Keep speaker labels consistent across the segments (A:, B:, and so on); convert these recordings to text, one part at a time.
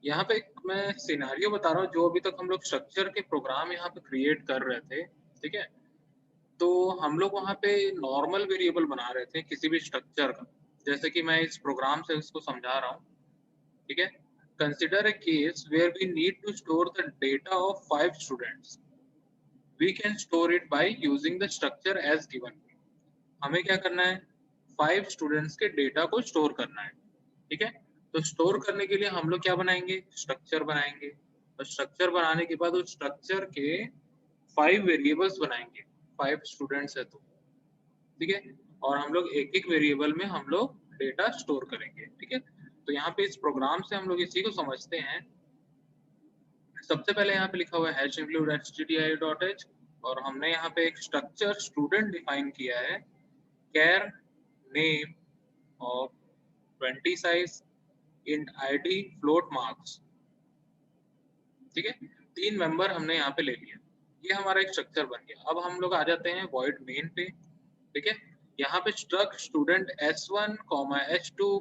A: यहाँ पे एक मैं सिनेरियो बता रहा हूँ, जो अभी तक हम लोग स्ट्रक्चर के प्रोग्राम यहाँ पे क्रिएट कर रहे थे, ठीक है? तो हम लोग वहाँ पे नॉर्मल वेरिएबल बना रहे थे किसी भी स्ट्रक्चर का। जैसे कि मैं इस प्रोग्राम से इसको समझा रहा हूँ, ठीक है? Consider a case where we need to store the data of 5 students. We can store it by using the structure as given. हमें क्या करना है? 5 स्टूडेंट्स के डेटा को स्टोर करना है, ठीक है? तो स्टोर करने के लिए हम लोग क्या बनाएँगे? स्ट्रक्चर बनाएँगे। और स्ट्रक्चर बनाने के बाद उस स्ट्रक्चर के 5 वेरिएबल्स बनाएँगे, 5 स्टूडेंट्स है तो, ठीक है? और हम लोग एक-एक वेरिएबल में हम लोग डेटा स्टोर करेंगे, ठीक है? तो यहाँ पे इस प्रोग्राम से हम लोग इसी को समझते हैं। सबसे पहले यहाँ पे लिखा हुआ है हैश इंक्लूड stdio.h और हमने यहाँ पे एक स्ट्रक्चर स्टूडेंट डिफाइन किया है। चार name of 20 size int id float marks, ठीक है? 3 मेंबर हमने यहाँ पे ले लिया। ये हमारा एक स्ट्रक्चर बन गया। अब हम लोग आ जाते हैं वॉइड मेन पे, ठीक है? यहाँ पे struct student s1, s2,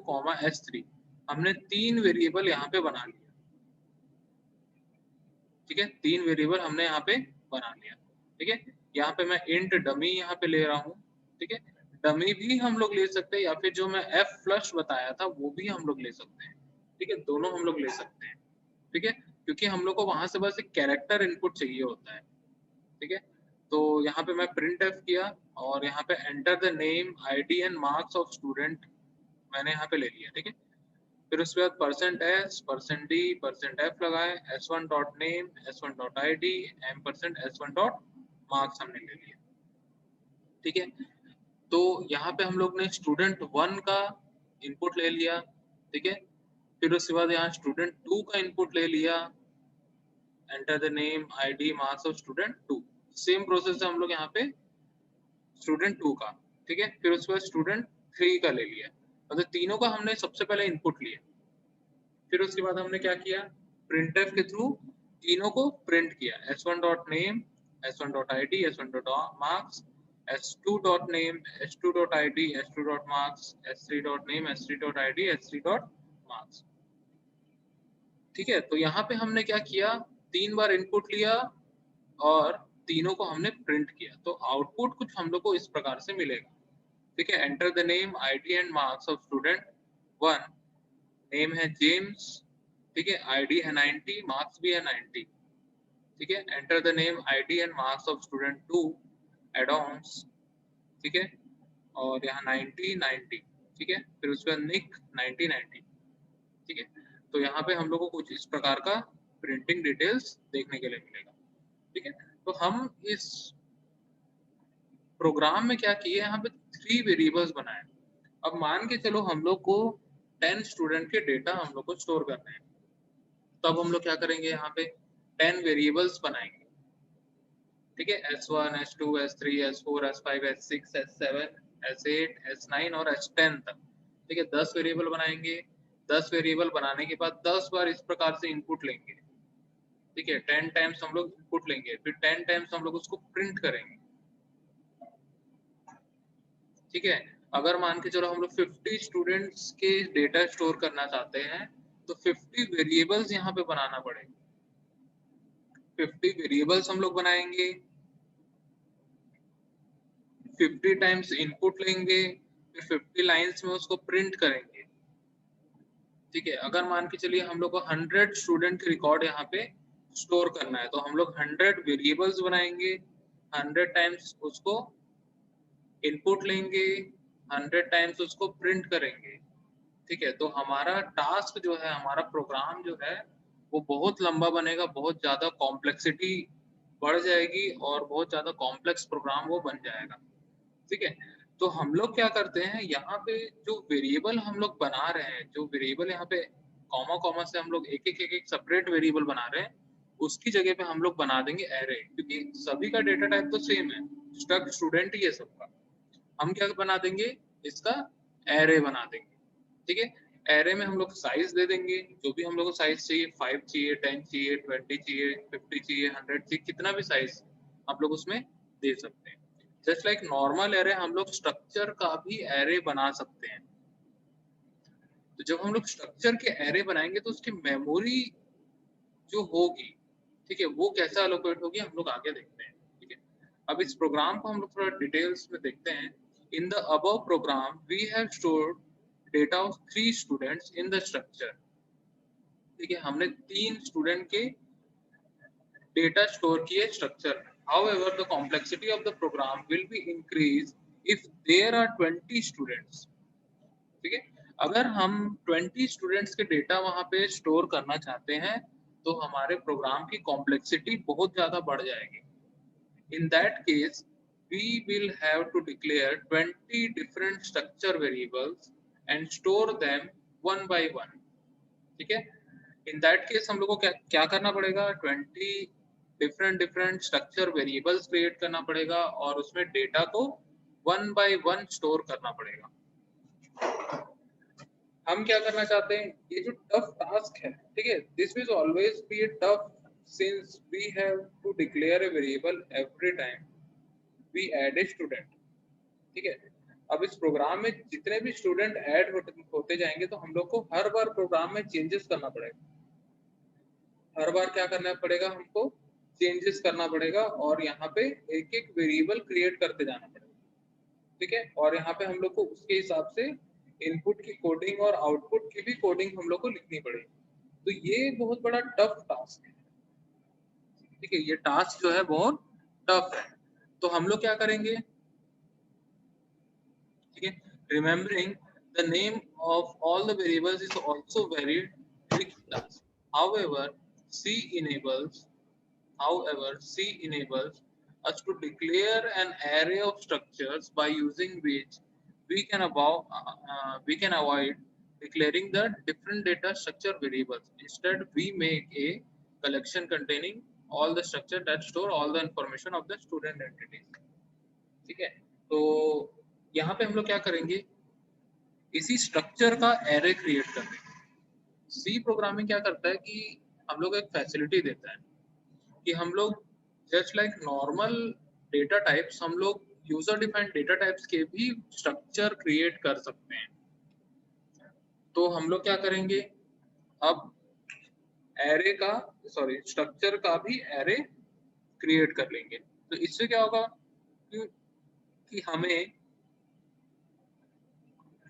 A: s3 हमने 3 वेरिएबल यहाँ पे बना लिया, ठीक है? 3 वेरिएबल हमने यहाँ पे बना लिया, ठीक है? यहाँ पे मैं int डमी यहाँ पे ले रहा हूँ, ठीक है? डमी भी हम लोग ले सकते हैं या फिर जो मैं f फ्लश बताया था वो भी हम लोग ले सकते हैं, ठीक है? दोनों हम लोग ले सकते हैं, ठीक है? क्योंकि हम लोग को वहाँ से बस एक कैरेक्टर इनपुट चाहिए होता है, ठीक है? तो यहाँ पे मैं प्रिंटफ किया और यहाँ पे enter the name, ID and marks of student मैंने यहाँ पे ले लिया, ठीक है? फिर उसके बाद %s, %d, %f लगाए, s1 dot name, s1 dot id, ampersand s1 dot marks हमने ले लिया, ठीक है? तो यहाँ पे हम लोग ने स्टूडेंट 1 का इनपुट ले लिया, ठीक है? फिर उसके बाद यहाँ स्टूडेंट 2 का इनपुट ले लिया, enter the name, ID, marks of student 2। Same process है हम लोग यहाँ पे स्टूडेंट 2 का, ठीक है? फिर उसके बाद स्टूडेंट 3 का ले लिया। मतलब तीनों का हमने सबसे पहले इनपुट लिया। फिर उसके बाद हमने क्या किया? प्रिंटफ के थ्रू तीनों को प्रिंट किया। s1 dot name, s1 dot id, s1 dot marks, s2 dot name, s2 dot id, s2 dot marks, s3 dot name, s3 dot id, s3 dot marks, ठीक है? तो यहाँ पे हमने क्या किया? 3 बार इनपुट लिया और तीनों को हमने प्रिंट किया। तो आउटपुट कुछ हम लोग को इस प्रकार से मिलेगा, ठीक है? Enter the name, ID and marks of student 1। Name है जेम्स, ठीक है? आईडी है 90, मार्क्स भी है 90, ठीक है? Enter the name, ID and marks of student 2 add-ons, ठीक है? और यहाँ 90, 90, ठीक है? फिर उसके बाद निक 90, 90, ठीक है? तो यहाँ पे हम लोग को कुछ इस प्रकार का प्रिंटिंग डिटेल्स देखने के लिए मिलेगा, ठीक है? तो हम इस प्रोग्राम में क्या किए, यहाँ पे 3 वेरिएबल्स बनाए। अब मान के चलो हम लोग को 10 स्टूडेंट के डेटा हम लोग को स्टोर करना है। तब हम लोग क्या करेंगे, यहाँ पे 10 वेरिएबल्स बनाएँगे, ठीक है? S1, S2, S3, S4, S5, S6, S7, S8, S9 और S10 तक, ठीक है? 10 वेरिएबल बनाएँगे। 10 वेरिएबल बनाने के बाद 10 बार इस प्रकार से इनपुट लेंगे, ठीक है? 10 टाइम्स हम लोग इनपुट लेंगे, फिर 10 टाइम्स हम लोग उसको प्रिंट करेंगे, ठीक है? अगर मान के चलो हम लोग 50 स्टूडेंट्स के डेटा स्टोर करना चाहते हैं, तो 50 वेरिएबल्स यहाँ पे बनाना पड़ेगा। 50 वेरिएबल्स हम लोग बनाएँगे, 50 टाइम्स इनपुट लेंगे, फिर 50 लाइन्स में उसको प्रिंट करेंगे, ठीक है? अगर मान के चलिए हम लोग को 100 स्टूडेंट के रिकॉर्ड यहाँ पे स्टोर करना है, तो हम लोग 100 वेरिएबल्स बनाएँगे, 100 टाइम्स उसको इनपुट लेंगे, 100 टाइम्स उसको प्रिंट करेंगे, ठीक है? तो हमारा टास्क जो है, हमारा प्रोग्राम जो है, वो बहुत लंबा बनेगा, बहुत ज़्यादा कॉम्प्लेक्सिटी बढ़ जाएगी और बहुत ज़्यादा कॉम्प्लेक्स प्रोग्राम वो बन जाएगा, ठीक है? तो हम लोग क्या करते हैं, यहाँ पे जो वेरिएबल हम लोग बना रहे हैं, जो वेरिएबल यहाँ पे कॉमा-कॉमा से हम लोग एक-एक, एक-एक सेपरेट वेरिएबल बना रहे हैं, उसकी जगह पे हम लोग बना देंगे एरे, क्योंकि सभी का डेटा टाइप तो सेम है, स्ट्रक्ट स्टूडेंट ही है सबका। हम क्या बना देंगे, इसका एरे बना देंगे, ठीक है? एरे में हम लोग साइज़ दे देंगे, जो भी हम लोग को साइज़ चाहिए, 5 चाहिए, 10 चाहिए, 20 चाहिए, 50 चाहिए, 100 चाहिए, कितना भी साइज़ आप लोग उसमें दे सकते हैं। जस्ट लाइक नॉर्मल एरे हम लोग स्ट्रक्चर का भी एरे बना सकते हैं। तो जब हम लोग स्ट्रक्चर के एरे बनाएंगे तो उसकी मेमोरी जो होगी, ठीक है, वो कैसे एलोकेट होगी हम लोग आगे देखते हैं, ठीक है। अब इस प्रोग्राम को हम लोग थोड़ा डिटेल्स में देखते हैं। In the above program we have stored data of 3 students in the structure, ठीक है, हमने 3 स्टूडेंट के डेटा स्टोर किए स्ट्रक्चर में। However, the complexity of the program will be increased if there are 20 students, ठीक है। अगर हम 20 स्टूडेंट्स के डेटा वहां पे स्टोर करना चाहते हैं तो हमारे प्रोग्राम की कॉम्प्लेक्सिटी बहुत ज्यादा बढ़ जाएगी। In that case, we will have to declare 20 different structure variables and store them one by one, ठीक है। इन दैट केस हम लोग को क्या क्या करना पड़ेगा, 20 डिफरेंट स्ट्रक्चर वेरिएबल्स क्रिएट करना पड़ेगा और उसमें डेटा को वन बाय वन स्टोर करना पड़ेगा। हम क्या करना चाहते हैं, ये जो टफ टास्क है, ठीक है, this will always be a tough since we have to declare a variable every time we add a student, ठीक है। अब इस प्रोग्राम में जितने भी स्टूडेंट ऐड होते जाएंगे तो हम लोग को हर बार प्रोग्राम में चेंजेस करना पड़ेगा। हर बार क्या करना पड़ेगा, हमको चेंजेस करना पड़ेगा और यहाँ पे एक एक वेरिएबल क्रिएट करते जाना पड़ेगा, ठीक है। और यहाँ पे हम लोग को उसके हिसाब से इनपुट की कोडिंग और आउटपुट की भी कोडिंग हम लोग को लिखनी पड़ेगी। तो ये बहुत बड़ा टफ टास्क है, ठीक है, ये टास्क जो है बहुत टफ है। तो हम लोग क्या करेंगे, ठीक है, remembering the name of all the variables is also very tricky task. However C enables However, C enables us to declare an array of structures by using which we can avoid declaring the different data structure variables. Instead, we make a collection containing all the structure that store all the information of the student entities. ठीक है, तो यहाँ पे हम लोग क्या करेंगे, इसी स्ट्रक्चर का एरे क्रिएट कर देंगे। सी प्रोग्रामिंग क्या करता है कि हम लोग एक फैसिलिटी देता है कि हम लोग just like normal data types हम लोग यूजर डिफाइंड डेटा टाइप्स के भी स्ट्रक्चर क्रिएट कर सकते हैं। तो हम लोग क्या करेंगे, अब एरे का स्ट्रक्चर का भी एरे क्रिएट कर लेंगे। तो इससे क्या होगा कि हमें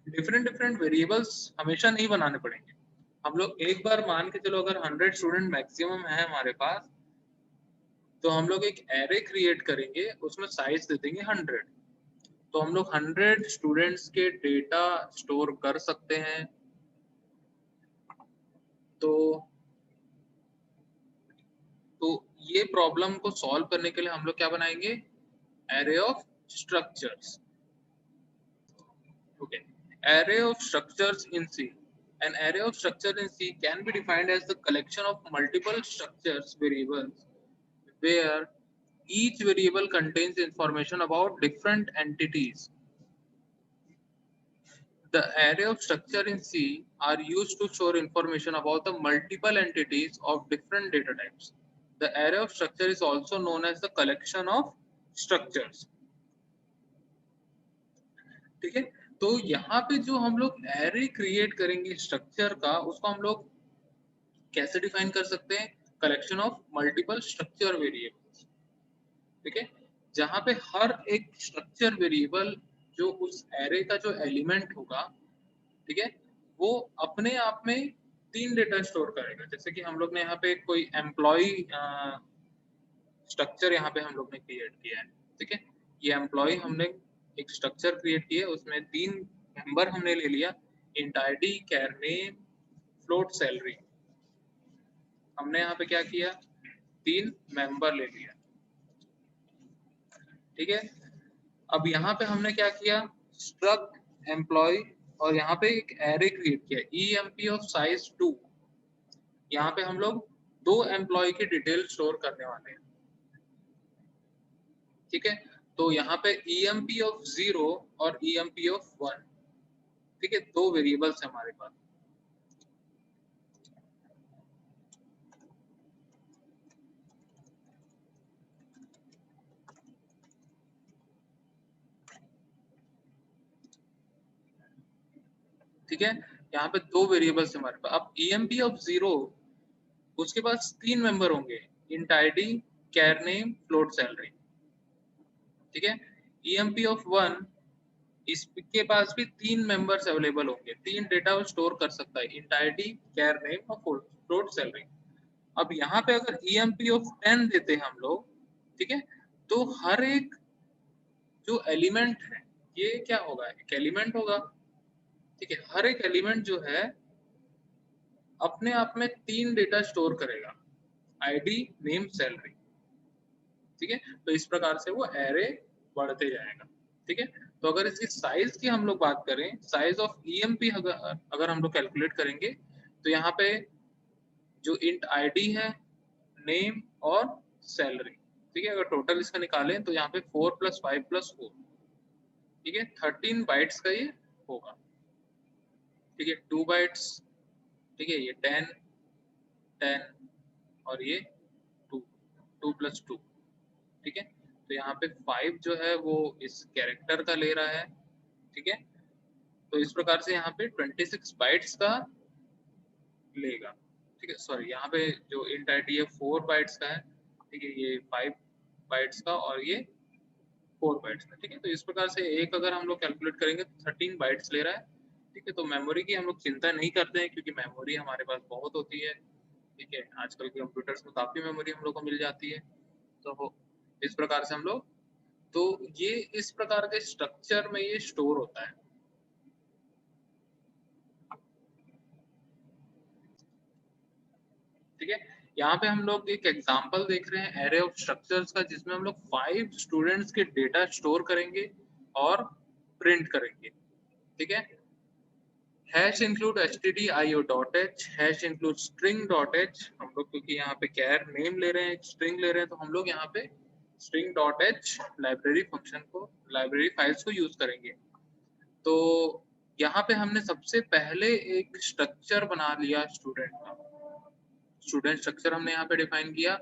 A: डिफरेंट वेरिएबल्स हमेशा नहीं बनाने पड़ेंगे। हम लोग एक बार मान के चलो अगर 100 स्टूडेंट मैक्सिमम है हमारे पास, तो हम लोग एक एरे क्रिएट करेंगे, उसमें साइज दे देंगे 100। तो हम लोग 100 स्टूडेंट्स के डेटा स्टोर कर सकते हैं। तो तो ये प्रॉब्लम को सॉल्व करने के लिए हम लोग क्या बनाएंगे, array of structures, okay. Array of structures in C, an array of structure in C can be defined as the collection of multiple structures variables where each variable contains information about different entities. The array of structure in C are used to store information about the multiple entities of different data types. The array of structure is also known as the collection of structures. ठीक है, तो यहाँ पे जो हम लोग array create करेंगे structure का, उसको हम लोग कैसे डिफाइन कर सकते हैं, collection of multiple structure variables, ठीक है, जहाँ पे हर एक स्ट्रक्चर वेरिएबल जो उस एरे का जो एलिमेंट होगा, ठीक है, वो अपने आप में 3 डेटा स्टोर करेगा। जैसे कि हम लोग ने यहाँ पे कोई एम्प्लॉय स्ट्रक्चर यहाँ पे हम लोग ने क्रिएट किया है, ठीक है, ये एम्प्लॉय हमने एक स्ट्रक्चर क्रिएट किया, उसमें 3 मेंबर हमने ले लिया, इंट आईडी, कैर नेम, फ्लोट सैलरी। हमने यहाँ पे क्या किया, 3 मेंबर ले लिया, ठीक है। अब यहाँ पे हमने क्या किया, स्ट्रक्ट एम्प्लॉय, और यहाँ पे एक एरे क्रिएट किया emp ऑफ साइज 2। यहाँ पे हम लोग 2 एम्प्लॉय की डिटेल स्टोर करने वाले हैं, ठीक है। तो यहाँ पे emp ऑफ 0 और emp ऑफ 1, ठीक है, 2 वेरिएबल्स है हमारे पास। ठीक है, यहाँ पे 2 वेरिएबल्स हमारे पास। अब EMP ऑफ 0 उसके पास 3 मेंबर होंगे, इंट आईडी, कैर नेम, फ्लोट सैलरी, ठीक है। EMP ऑफ 1 इसके पास भी 3 मेंबर्स अवेलेबल होंगे, 3 डेटा वो स्टोर कर सकता है, इंट आईडी, कैर नेम और फ्लोट सैलरी। अब यहाँ पे अगर EMP ऑफ 10 देते हैं हम लोग, ठीक है, तो हर एक जो एलिमेंट है ये क्या होगा, एक एलिमेंट होगा, ठीक है। हर एक एलिमेंट जो है अपने आप में 3 डेटा स्टोर करेगा, आईडी, नेम, सैलरी, ठीक है। तो इस प्रकार से वो एरे बढ़ते जाएगा, ठीक है। तो अगर इसकी साइज की हम लोग बात करें, साइज ऑफ EMP अगर हम लोग कैलकुलेट करेंगे, तो यहाँ पे जो इंट आईडी है, नेम और सैलरी, ठीक है, अगर टोटल इसका निकालें तो यहाँ पे 4 + 5 + 4, ठीक है, 13 बाइट्स का ये होगा, ठीक है। 2 बाइट्स, ठीक है, ये 10 10 और ये 2 2 + 2, ठीक है। तो यहाँ पे 5 जो है वो इस कैरेक्टर का ले रहा है, ठीक है। तो इस प्रकार से यहाँ पे 26 बाइट्स का लेगा, ठीक है। सॉरी, यहाँ पे जो इंट आईडी है 4 बाइट्स का है, ठीक है, ये 5 बाइट्स का और ये 4 बाइट्स का, ठीक है। तो इस प्रकार से एक अगर हम लोग कैलकुलेट करेंगे तो 13 बाइट्स ले रहा है, ठीक है। तो मेमोरी की हम लोग चिंता नहीं करते हैं क्योंकि मेमोरी हमारे पास बहुत होती है, ठीक है। आजकल के कंप्यूटर्स में काफ़ी मेमोरी हम लोग को मिल जाती है। तो इस प्रकार से हम लोग, तो ये इस प्रकार के स्ट्रक्चर में ये स्टोर होता है, ठीक है। यहाँ पे हम लोग एक एग्जांपल देख रहे हैं एरे ऑफ स्ट्रक्चर्स का, जिसमें हम लोग 5 स्टूडेंट्स के डेटा स्टोर करेंगे और प्रिंट करेंगे, ठीक है। Hash include stdio.h, hash include string.h, हम लोग क्योंकि यहाँ पे कैर नेम ले रहे हैं, स्ट्रिंग ले रहे हैं, तो हम लोग यहाँ पे string.h लाइब्रेरी फंक्शन को, लाइब्रेरी फाइल्स को यूज करेंगे। तो यहाँ पे हमने सबसे पहले एक स्ट्रक्चर बना लिया स्टूडेंट का, स्टूडेंट स्ट्रक्चर हमने यहाँ पे डिफाइन किया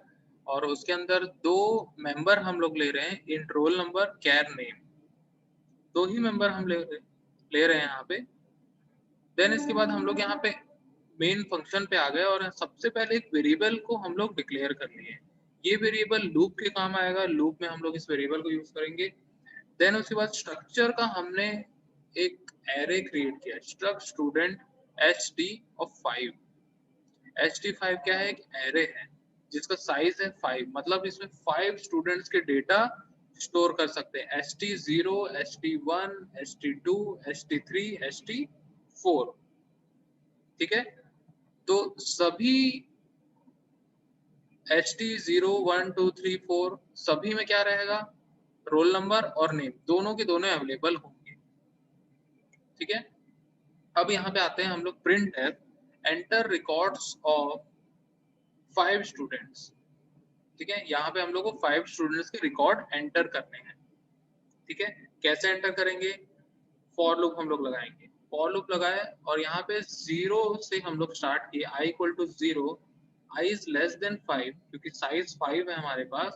A: और उसके अंदर 2 मेंबर हम लोग ले रहे हैं, इंट रोल नंबर, कैर नेम, 2 ही मेंबर हम ले रहे हैं यहाँ पे। देन इसके बाद हम लोग यहाँ पे मेन फंक्शन पे आ गए और सबसे पहले एक वेरिएबल को हम लोग डिक्लेयर कर लिए। ये वेरिएबल लूप के काम आएगा, लूप में हम लोग इस वेरिएबल को यूज करेंगे। देन उसके बाद स्ट्रक्चर का हमने एक एरे क्रिएट किया, struct student ht of 5। ht5 क्या है, एक एरे है जिसका साइज है 5, मतलब इसमें 5 स्टूडेंट्स के डेटा स्टोर कर सकते हैं, ht0, ht1, ht2, ht3, ht4, ठीक है। तो सभी ht0, 1, 2, 3, 4 सभी में क्या रहेगा, रोल नंबर और नेम दोनों के दोनों अवेलेबल होंगे, ठीक है। अब यहाँ पे आते हैं हम लोग print F, enter records of 5 students, ठीक है। यहाँ पे हम लोग को 5 स्टूडेंट्स के रिकॉर्ड एंटर करने हैं, ठीक है। कैसे एंटर करेंगे, फॉर लूप हम लोग लगाएंगे, फॉर लूप लगाए और यहाँ पे 0 से हम लोग स्टार्ट किए, i = 0, i is less than 5 क्योंकि साइज 5 है हमारे पास,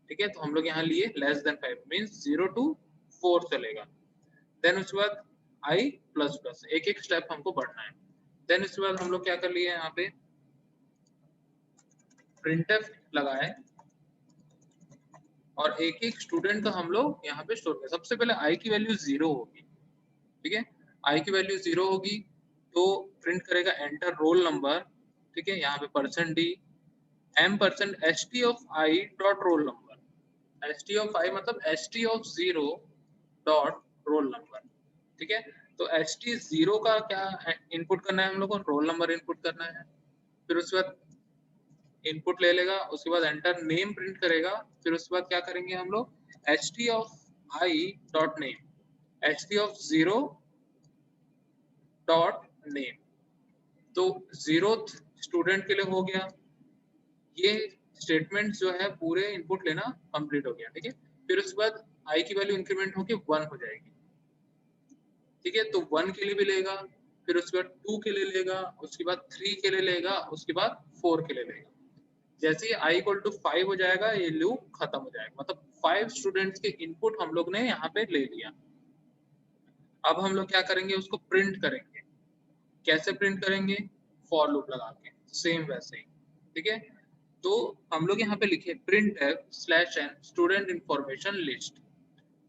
A: ठीक है। तो हम लोग यहाँ लिए लेस देन 5 मींस 0 to 4 चलेगा। देन उसके बाद i प्लस प्लस, एक एक स्टेप हमको बढ़ना है। देन उसके बाद हम लोग क्या कर लिए, यहाँ पे printf लगाए और एक एक स्टूडेंट का हम लोग यहाँ पे स्टोर करें। सबसे पहले i की वैल्यू 0 होगी, ठीक है। i की वैल्यू 0 होगी तो प्रिंट करेगा एंटर रोल नंबर, ठीक है। यहाँ पे %d m% ht of i dot roll number, ht of i मतलब ht of 0 dot roll number, ठीक है। तो ht0 का क्या इनपुट करना है हम लोग को, रोल नंबर इनपुट करना है। फिर उसके बाद इनपुट ले लेगा, उसके बाद एंटर नेम प्रिंट करेगा। फिर उसके बाद क्या करेंगे हम लोग, ht of i dot name, ht of 0 dot name, तो 0th स्टूडेंट के लिए हो गया। ये स्टेटमेंट जो है पूरे इनपुट लेना कंप्लीट हो गया, ठीक है। फिर उसके बाद i की वैल्यू इंक्रीमेंट होके 1 हो जाएगी, ठीक है। तो 1 के लिए भी लेगा, फिर उसके बाद 2 के लिए लेगा, उसके बाद 3 के लिए लेगा, उसके बाद 4 के लिए लेगा। जैसे ही i = 5 हो जाएगा ये लूप खत्म हो जाएगा, मतलब 5 स्टूडेंट्स के इनपुट हम लोग ने यहाँ पे ले लिया। अब हम लोग क्या करेंगे, उसको प्रिंट करेंगे, कैसे प्रिंट करेंगे? फॉर लूप लगा के, सेम वैसे ही, ठीक है। तो हम लोग यहाँ पे लिखे printf/n स्टूडेंट इंफॉर्मेशन लिस्ट,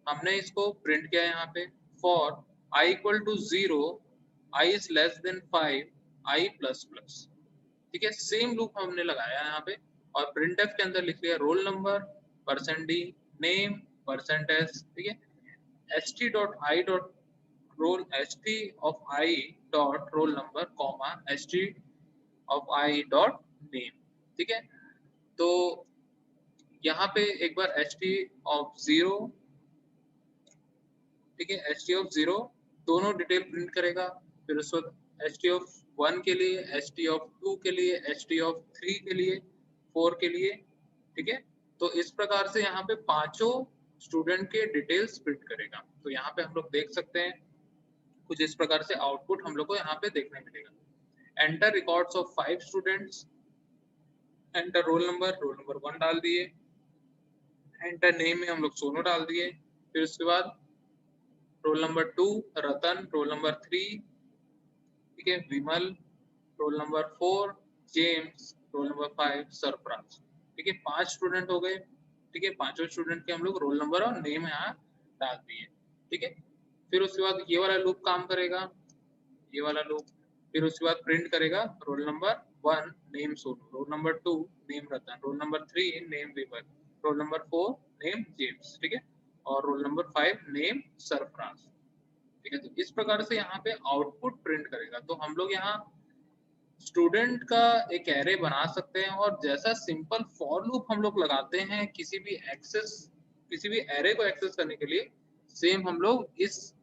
A: हमने इसको प्रिंट किया यहाँ पे for i equal to 0, i is less than 5, i plus plus, ठीक है। सेम लूप हमने लगाया यहाँ पे और printf के अंदर लिख लिया roll number %d name %s, ठीक है। st of i dot roll number comma st of i dot name, ठीक है। तो यहाँ पे एक बार st of 0, ठीक है, st of 0 दोनों डिटेल प्रिंट करेगा, फिर उस वक्त st of 1 के लिए, st of 2 के लिए, st of 3 के लिए, 4 के लिए, ठीक है। तो इस प्रकार से यहाँ पे पांचों स्टूडेंट के डिटेल्स प्रिंट करेगा। तो यहाँ पे हम लोग देख सकते हैं कुछ इस प्रकार से आउटपुट हम लोग को यहाँ पे देखने मिलेगा। Enter records of 5 students, enter role number 1 डाल दिए, एंटर नेम में हम लोग सोनू डाल दिए, फिर उसके बाद roll number 2 Ratan, roll number 3, ठीक है, Vimal, roll number 4 James, roll number 5 Sarfaraz, ठीक है। 5 स्टूडेंट हो गए, ठीक है। पांचों स्टूडेंट के हम लोग रोल नंबर और नेम यहाँ डाल दिए, ठीक है। फिर उसके बाद ये वाला लूप काम करेगा, ये वाला लूप, फिर उसके बाद प्रिंट करेगा roll number 1 name Sonu, roll number 2 name Ratan, roll number 3 name Vimal, roll number 4 name James, ठीक है, और रोल नंबर 5 नेम सरफराज, ठीक है। तो इस प्रकार से यहाँ पे आउटपुट प्रिंट करेगा। तो हम लोग यहाँ स्टूडेंट का एक एरे बना सकते हैं और जैसा सिंपल फॉर लूप हम लोग लगाते हैं किसी भी एरे को एक्सेस करने के लिए, सेम हम लोग इस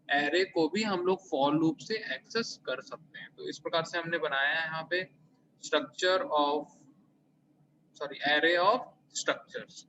A: एरे को भी हम लोग फॉर लूप से एक्सेस कर सकते हैं। तो इस प्रकार से हमने बनाया है यहाँ पे structure of array of structures.